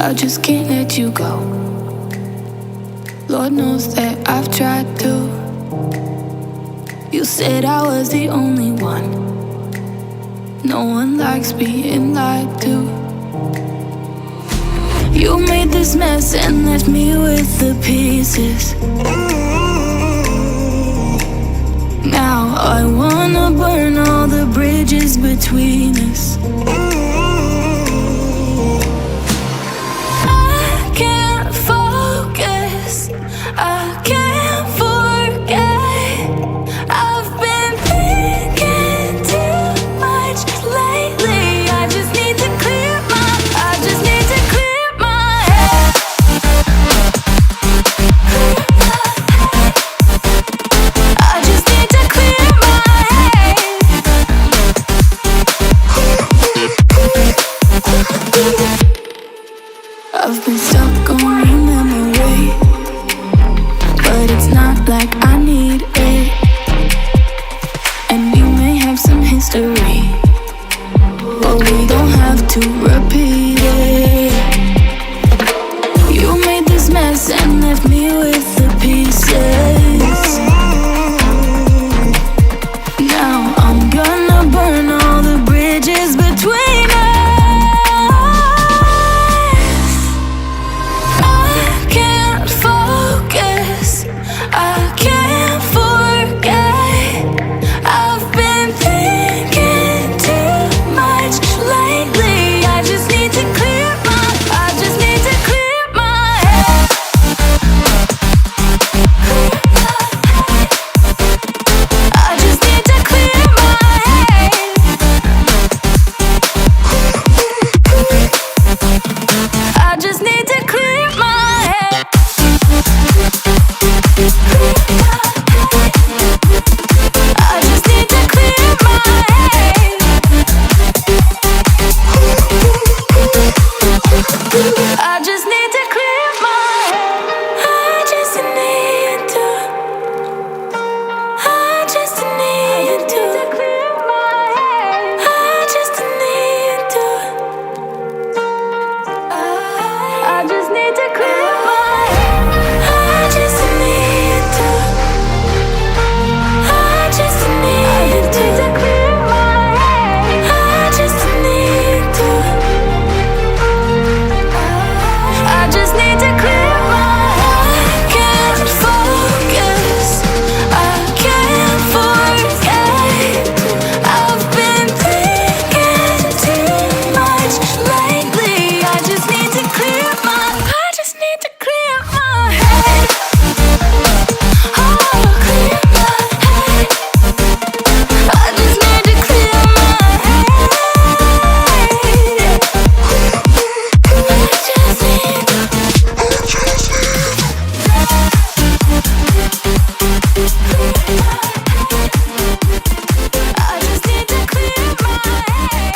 I just can't let you go. Lord knows that I've tried to. You said I was the only one. No one likes being lied to. You made this mess and left me with the pieces. Now I wanna burn all the bridges between us. I can't focus, I can't forget. I've been thinking too much lately. I just need to clear my head. I just need to clear my head. I've been stuck on your memory, but it's not like I need it. And we may have some history, but we don't have to repeat it. You made this mess and left me with the pieces. Now I'm gonna burn all the bridges between us. I can't focus, I can't forget. I've been thinking too much lately. I just need to clear my head. I just need to clear my head. I just need to clear my head. I just need to clear my head. I just need to clear my head. I just need to. I just need to clear my head. I just need to. I just need to clear my head. I just need to. I just need to clear my head. I just need to. I just need to clear my head. I can't focus, I can't forget. I've been thinking too much lately. I just need to clear my head. Oh, clear my head. I just need to clear my head. I just need to. I just need to clear my head.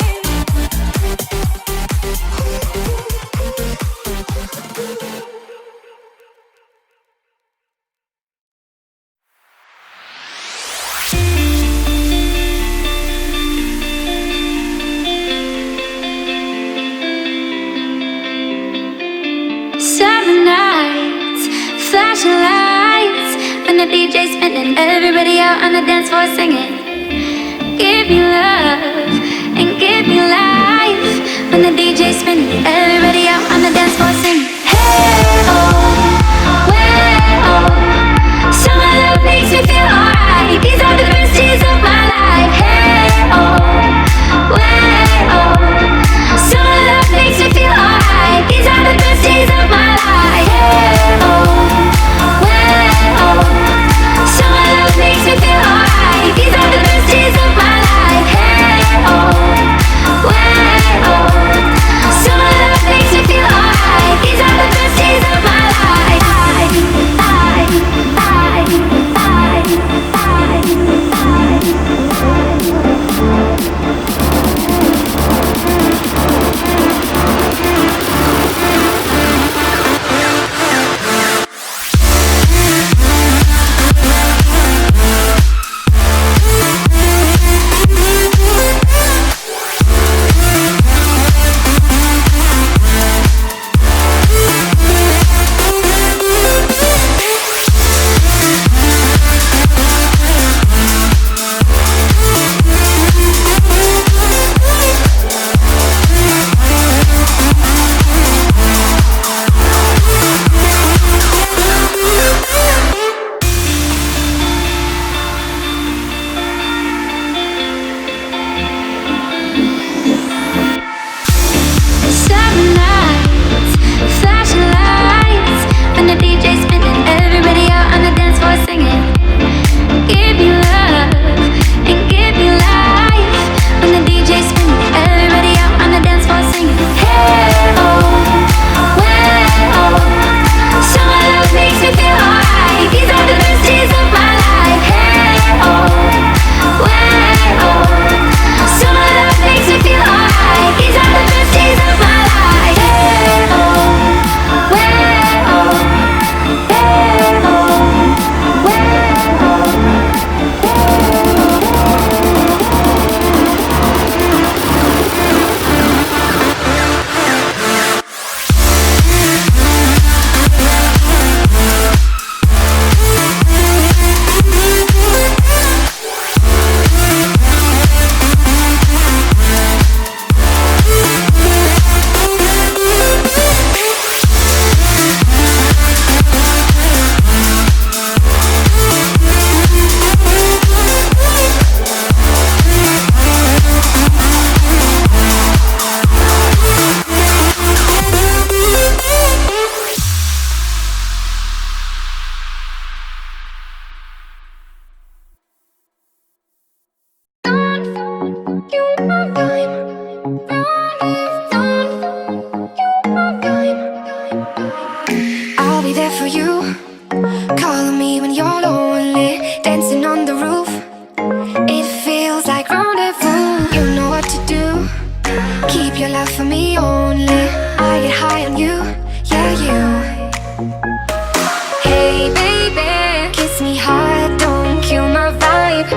Summer nights, flashing lights, when the DJ's spinning, everybody out on the dance floor singing. Give me love and give me life. When the DJ's spinning, everybody out on the dance floor singing. Hey oh, way oh, summer love makes me feel alright. These are the best days of my life. Hey oh, way oh, summer love makes me feel alright. These are the best days of my life. Hey oh, way oh, summer love makes me feel alright. These are the best days of my life. Hey oh, way oh, summer love makes me feel your love for me only. I get high on you, yeah, you. Hey baby, kiss me hard, don't kill my vibe.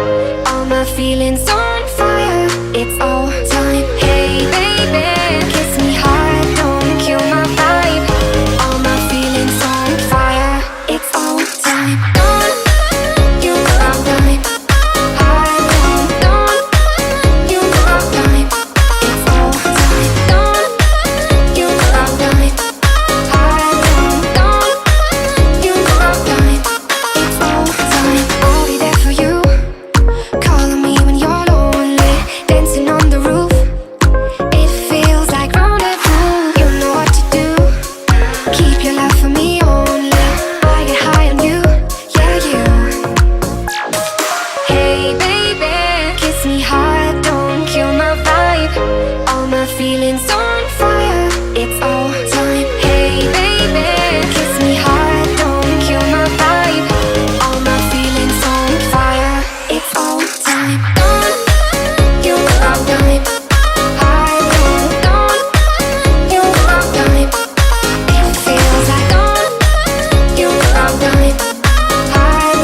All my feelings on fire, it's all time. Hey baby, kiss me hard, don't kill my vibe. All my feelings on fire, it's all time. Don't you my vibe. Don't you my vibe. It's all time. Don't you my vibe. Don't you my vibe. It's all time. I'll be there for you, calling me when you're lonely, dancing on the roof. It feels like rendezvous. You know what to do. Keep your love for me only. I get high on you, yeah, you. Hey baby, kiss me hard, don't kill my vibe. All my feelings on fire, it's all time. Hey baby, kiss me hard, don't kill my vibe. All my feelings on fire, it's all time. Don't you my vibe. Don't you my vibe. It feels like don't you my vibe.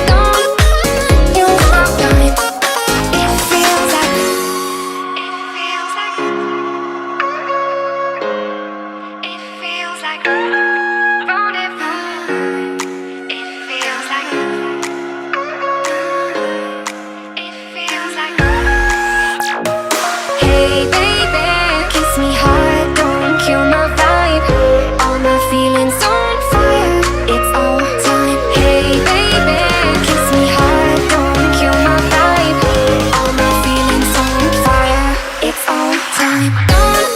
Don't you my vibe. It feels like hey baby, kiss me hard, don't kill my vibe. All my feelings on fire, it's all time. Hey baby, kiss me hard, don't kill my vibe. All my feelings on fire, it's all time. Don't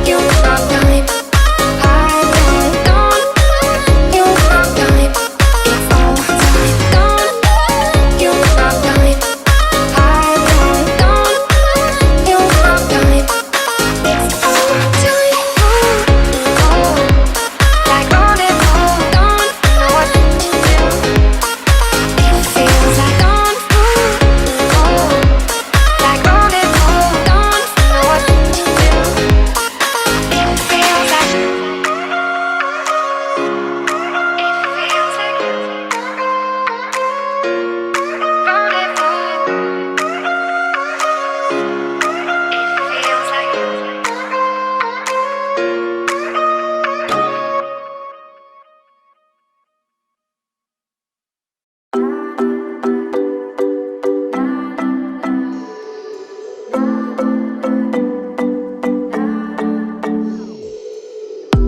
you my vibe. Don't you my vibe. It's all time. Don't you my vibe. Don't you my vibe. It's all time. Like rendezvous, don't know what to do. It feels like don't like rendezvous, don't know what to do. It feels like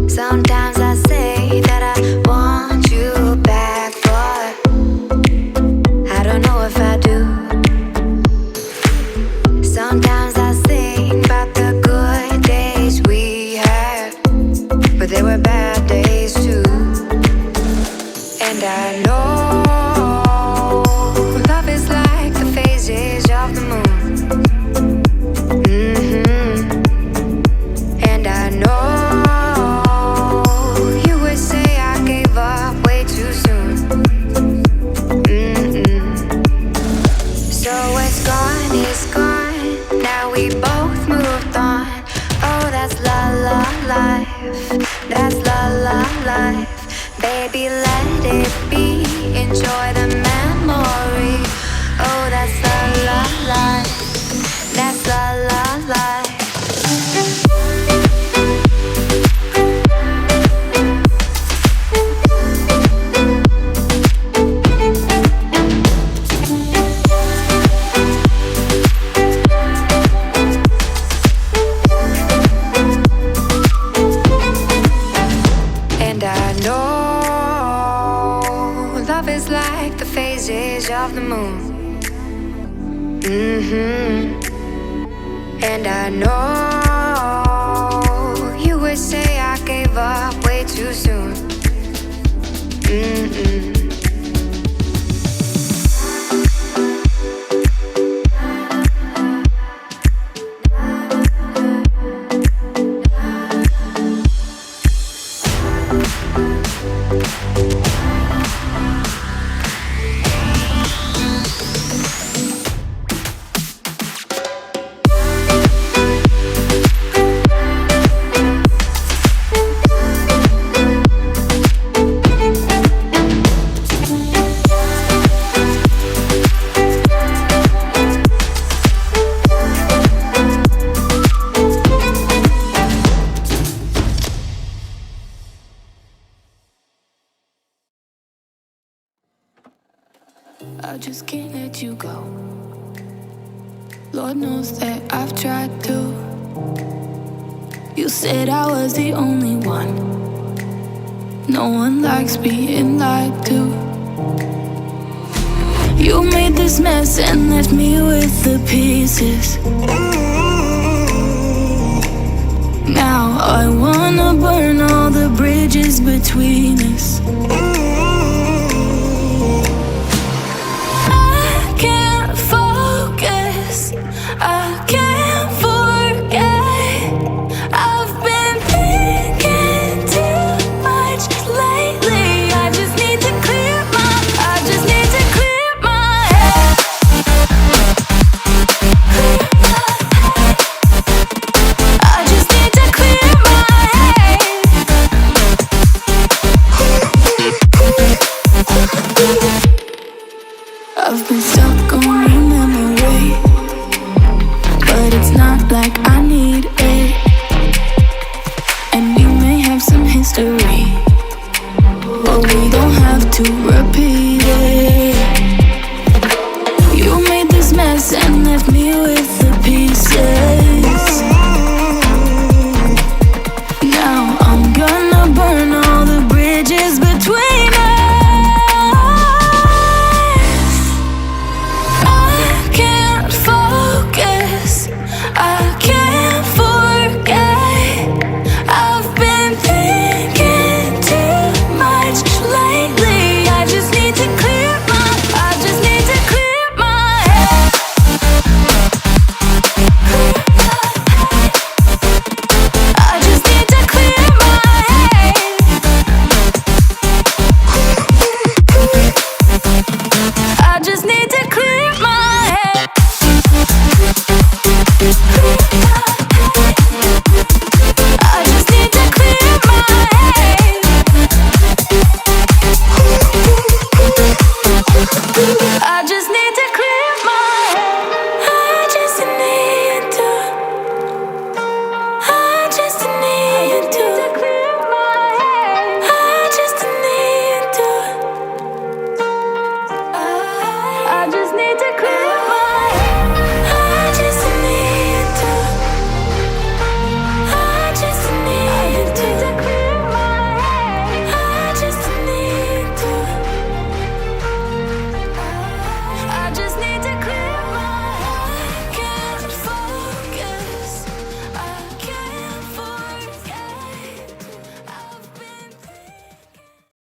sometimes I say that I want you back, but I don't know if I do. Sometimes I think about the good days we had, but there were bad days too. And I know love is like the phases of the moon. And I know you would say I gave up way too soon. So it's gone, it's gone. Now we both moved on. Oh, that's la la life. That's la la life. Baby, let it be. Enjoy the memory. Oh, that's la la life. That's la la life. And I know love is like the phases of the moon. And I know you would say I gave up way too soon. just can't let you go. Lord knows that I've tried to. You said I was the only one. No one likes being lied to. You made this mess and left me with the pieces. Now I wanna burn all the bridges between us.